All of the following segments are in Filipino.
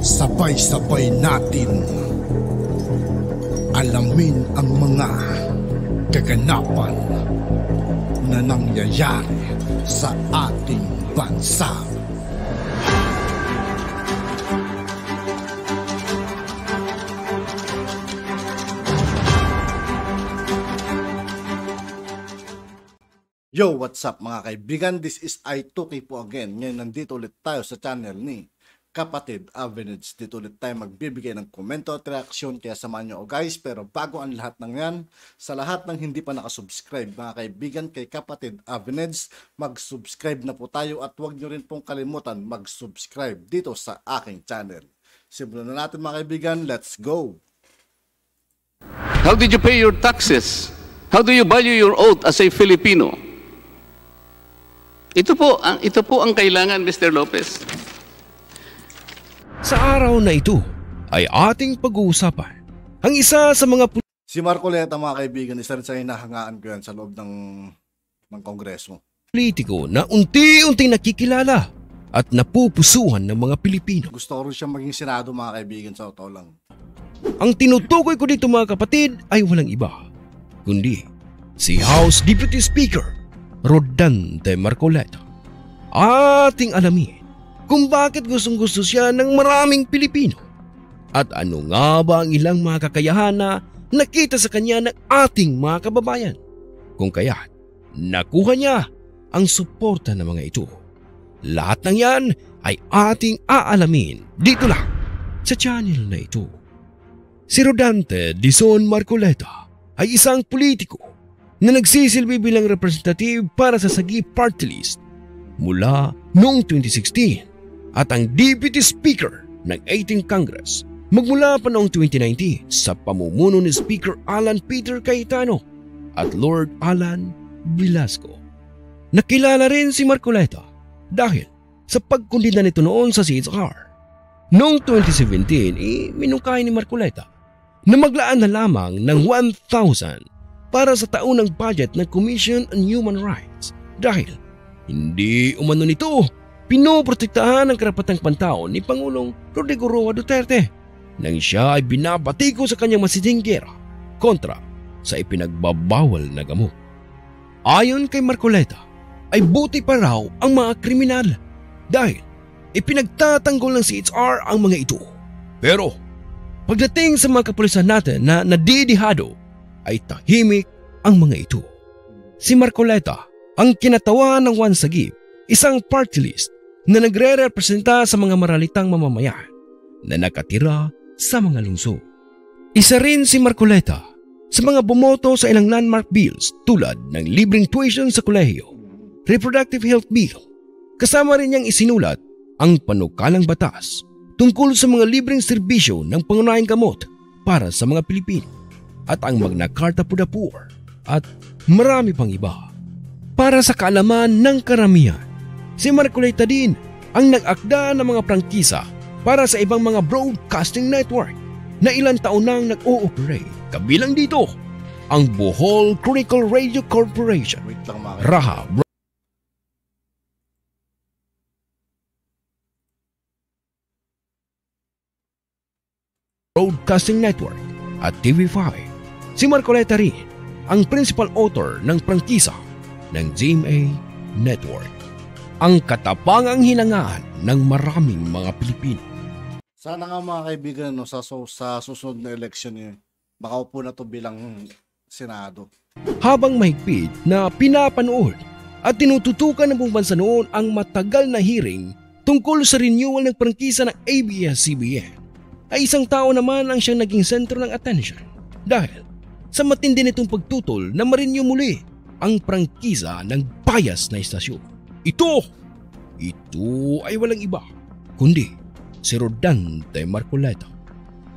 Sabay-sabay natin alamin ang mga kaganapan na nangyayari sa ating bansa. Yo, what's up mga kaibigan? This is I2K po again. Ngayon nandito ulit tayo sa channel ni Kapatid Avenage. Dito ulit tayo magbibigay ng komento at reaksyon, kaya samahan nyo guys. Pero bago ang lahat ng yan, sa lahat ng hindi pa nakasubscribe mga kaibigan kay Kapatid Avenage, mag-subscribe na po tayo at huwag nyo rin pong kalimutan mag-subscribe dito sa aking channel. Simulan na natin mga kaibigan, let's go! How did you pay your taxes? How do you value your oath as a Filipino? Ito po ang kailangan, Mr. Lopez. Sa araw na ito ay ating pag-uusapan ang isa sa mga Si Marcoleta mga kaibigan, isa rin sa hinahangaan ko yan sa loob ng Kongreso. Politiko na unti-unting nakikilala at napupusuhan ng mga Pilipino. Gusto ko rin siya maging senado mga kaibigan, sa totoo lang. Ang tinutukoy ko dito mga kapatid ay walang iba kundi si House Deputy Speaker Rodante Marcoleta. Ating alamin kung bakit gustong-gusto siya ng maraming Pilipino at ano nga ba ang ilang mga kakayahan na nakita sa kanya ng ating mga kababayan, kung kaya't nakuha niya ang suporta ng mga ito. Lahat ng yan ay ating aalamin dito lang sa channel na ito. Si Rodante Dizon Marcoleta ay isang politiko na nagsisilbi bilang representative para sa Sagi Party List mula noong 2016 at ang Deputy Speaker ng 18th Congress magmula pa noong 2019 sa pamumuno ni Speaker Alan Peter Cayetano at Lord Alan Velasco. Nakilala rin si Marcoleta dahil sa pagkundina nito noon sa CHR. Noong 2017, minungkahi ni Marcoleta na maglaan na lamang ng 1,000 para sa taunang budget ng Commission on Human Rights dahil hindi umano nito pinoprotektahan ang karapatang pantao ni Pangulong Rodrigo Roa Duterte nang siya ay binabatiko sa kanyang masiding giyera kontra sa ipinagbabawal na gamot. Ayon kay Marcoleta ay buti pa raw ang mga kriminal dahil ipinagtatanggol ng CHR ang mga ito. Pero pagdating sa mga kapulisan natin na nadidihado ay tahimik ang mga ito. Si Marcoleta ang kinatawa ng One Sagip, isang party list na nagre-representa sa mga maralitang mamamayan na nakatira sa mga lungsod. Isa rin si Marcoleta sa mga bumoto sa ilang landmark bills tulad ng libreng tuition sa kolehiyo, reproductive health bill. Kasama rin niyang isinulat ang panukalang batas tungkol sa mga libreng serbisyo ng pangunahing gamot para sa mga Pilipino at ang Magna Carta for the Poor at marami pang iba. Para sa kaalaman ng karamihan, si Marcoleta din ang nag-akda ng mga prangkisa para sa ibang mga broadcasting network na ilang taon nang nag-ooperate. Kabilang dito ang Bohol Chronicle Radio Corporation, Raha Broadcasting Network at TV5. Si Marcoleta rin ang principal author ng prangkisa ng GMA Network. Ang katapangang hinangaan ng maraming mga Pilipino. Sana nga mga kaibigan sa susunod na eleksyon makaupo na to bilang senado. Habang mahigpit na pinapanood at tinututukan ng buong bansa noon ang matagal na hearing tungkol sa renewal ng prangkisa ng ABS-CBN, ay isang tao naman ang siyang naging sentro ng attention dahil sa matindi nitong pagtutol na ma-renew muli ang prangkisa ng bias na istasyon. Ito ay walang iba kundi si Rodante Marcoleta.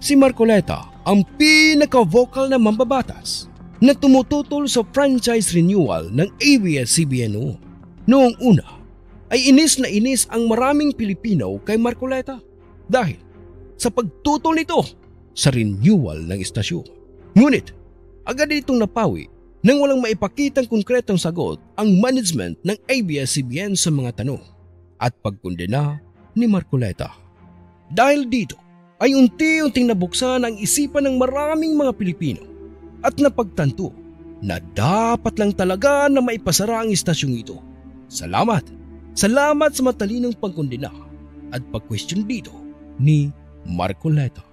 Si Marcoleta ang pinaka-vocal na mambabatas na tumututol sa franchise renewal ng ABS-CBN noong una. Ay inis na inis ang maraming Pilipino kay Marcoleta dahil sa pagtutol nito sa renewal ng istasyon. Ngunit agad itong napawi nang walang maipakitang konkretong sagot ang management ng ABS-CBN sa mga tanong at pagkondena ni Marcoleta. Dahil dito ay unti-unting nabuksan ang isipan ng maraming mga Pilipino at napagtanto na dapat lang talaga na maipasara ang istasyong ito. Salamat sa matalinong pagkondena at pag-question dito ni Marcoleta.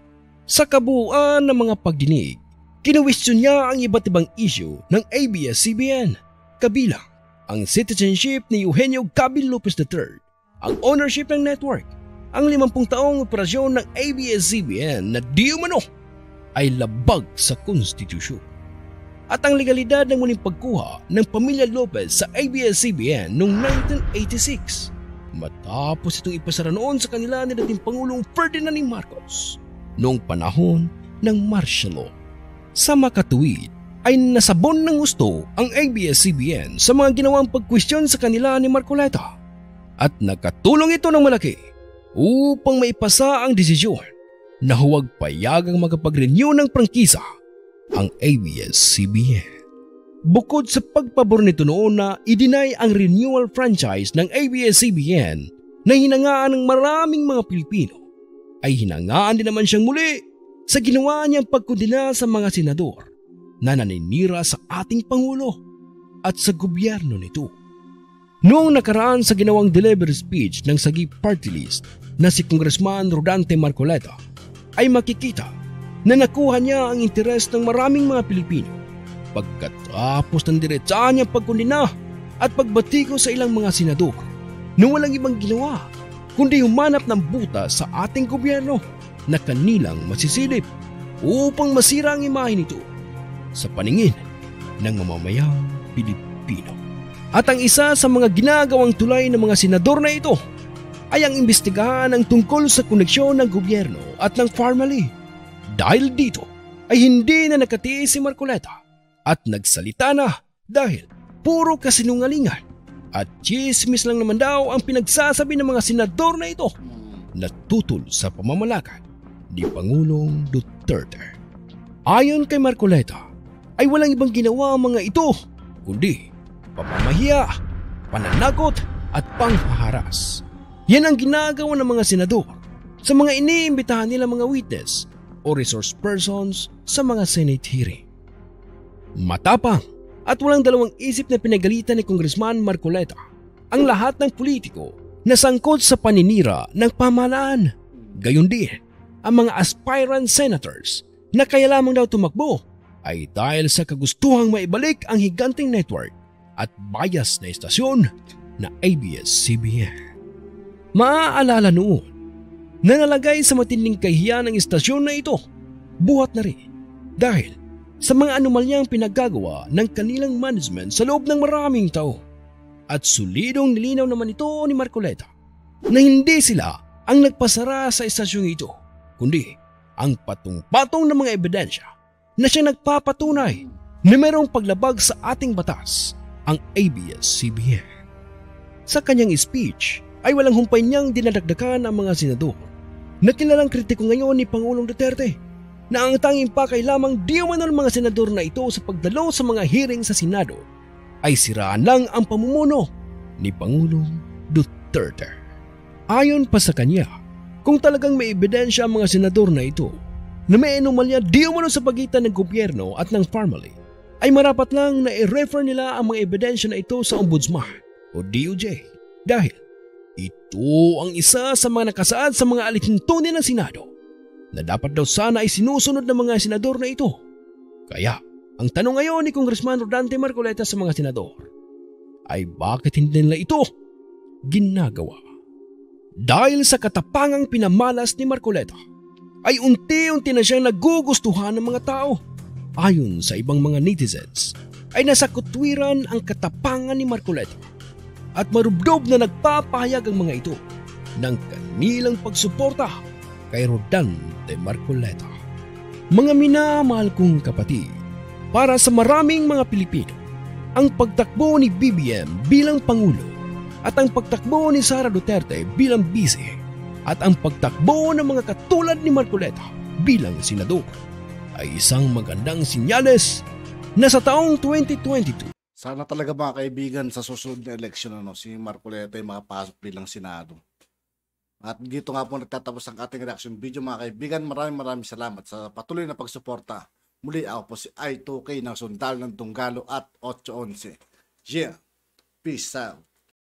Sa kabuuan ng mga pagdinig, kinuwestiyon niya ang iba't ibang issue ng ABS-CBN, kabilang ang citizenship ni Eugenio Gabil Lopez III, ang ownership ng network, ang 50 taong operasyon ng ABS-CBN na di umano ay labag sa konstitusyon, at ang legalidad ng muling pagkuha ng pamilya Lopez sa ABS-CBN noong 1986 matapos itong ipasara noon sa kanila ni dating Pangulong Ferdinand Marcos noong panahon ng martial law. Sa makatuwid ay nasabon ng gusto ang ABS-CBN sa mga ginawang pagkwestiyon sa kanila ni Marcoleta, at nakatulong ito ng malaki upang maipasa ang desisyon na huwag payagang makapag-renew ng prangkisa ang ABS-CBN. Bukod sa pagpabor nito noon na i-deny ang renewal franchise ng ABS-CBN na hinangaan ng maraming mga Pilipino, ay hinangaan din naman siyang muli sa ginawa niyang pagkondena sa mga senador na naninira sa ating Pangulo at sa gobyerno nito. Noong nakaraan sa ginawang delivery speech ng Sagip Party List na si Congressman Rodante Marcoleta, ay makikita na nakuha niya ang interes ng maraming mga Pilipino pagkatapos ng diretsaan niyang pagkondena at pagbatiko sa ilang mga senador na walang ibang ginawa kundi humanap ng butas sa ating gobyerno na kanilang masisilip upang masira ang imahe nito sa paningin ng mamamayang Pilipino. At ang isa sa mga ginagawang tulay ng mga senador na ito ay ang imbestigahan ang tungkol sa koneksyon ng gobyerno at ng Pharmaly. Dahil dito ay hindi na nakatiis si Marcoleta at nagsalita na dahil puro kasinungalingan at chismis lang naman daw ang pinagsasabi ng mga senador na ito na tutol sa pamamalakad ni Pangulong Duterte. Ayon kay Marcoleta ay walang ibang ginawa ang mga ito kundi pamamahiya, pananakot at panghaharas. Yan ang ginagawa ng mga senador sa mga iniimbitahan nila mga witness o resource persons sa mga Senate hearing. Matapang at walang dalawang isip na pinagalitan ni Congressman Marcoleta ang lahat ng politiko na sangkot sa paninira ng pamahalaan. Gayon din ang mga aspirant senators na kaya lamang daw tumakbo ay dahil sa kagustuhang maibalik ang higanting network at bias na istasyon na ABS-CBN. Maaalala noon na nalagay sa matinding kahihiyan ang istasyon na ito, buhat na rin dahil sa mga anomalyang pinaggagawa ng kanilang management sa loob ng maraming taon. At solidong nilinaw naman ito ni Marcoleta na hindi sila ang nagpasara sa istasyong ito, kundi ang patong-patong ng mga ebidensya na siya nagpapatunay na mayroong paglabag sa ating batas ang ABS-CBN. Sa kanyang speech ay walang humpay niyang dinadagdagan ang mga senador na kilalang kritiko ngayon ni Pangulong Duterte na ang tanging pakay lamang di umano ng mga senador na ito sa pagdalo sa mga hearing sa Senado ay siraan lang ang pamumuno ni Pangulong Duterte. Ayon pa sa kanya, kung talagang may ebidensya ang mga senador na ito na may anomalya di umano sa pagitan ng gobyerno at ng Pharmaly, ay marapat lang na i-refer nila ang mga ebidensya na ito sa Ombudsman o DOJ dahil ito ang isa sa mga nakasaad sa mga alituntunin ng Senado na dapat daw sana ay sinusunod ng mga senador na ito. Kaya ang tanong ngayon ni Congressman Rodante Marcoleta sa mga senador ay bakit hindi nila ito ginagawa? Dahil sa katapangang pinamalas ni Marcoleta ay unti-unti na siyang nagugustuhan ng mga tao. Ayon sa ibang mga netizens ay nasa kutwiran ang katapangan ni Marcoleta at marubdob na nagpapahayag ang mga ito ng kanilang pagsuporta kay Rodante Marcoleta. Mga minamahal kong kapatid, para sa maraming mga Pilipino, ang pagtakbo ni BBM bilang Pangulo at ang pagtakbo ni Sara Duterte bilang Vice at ang pagtakbo ng mga katulad ni Marcoleta bilang senador ay isang magandang sinyales na sa taong 2022 Sana talaga mga kaibigan sa susunod na eleksyon si Marcoleta ay makapasok bilang Senado. At dito nga po nagtatapos ang ating reaction video mga kaibigan. Maraming salamat sa patuloy na pagsuporta. Muli ako po si I2K ng Sundalo ng Tunggalo at 811. Yeah, peace out.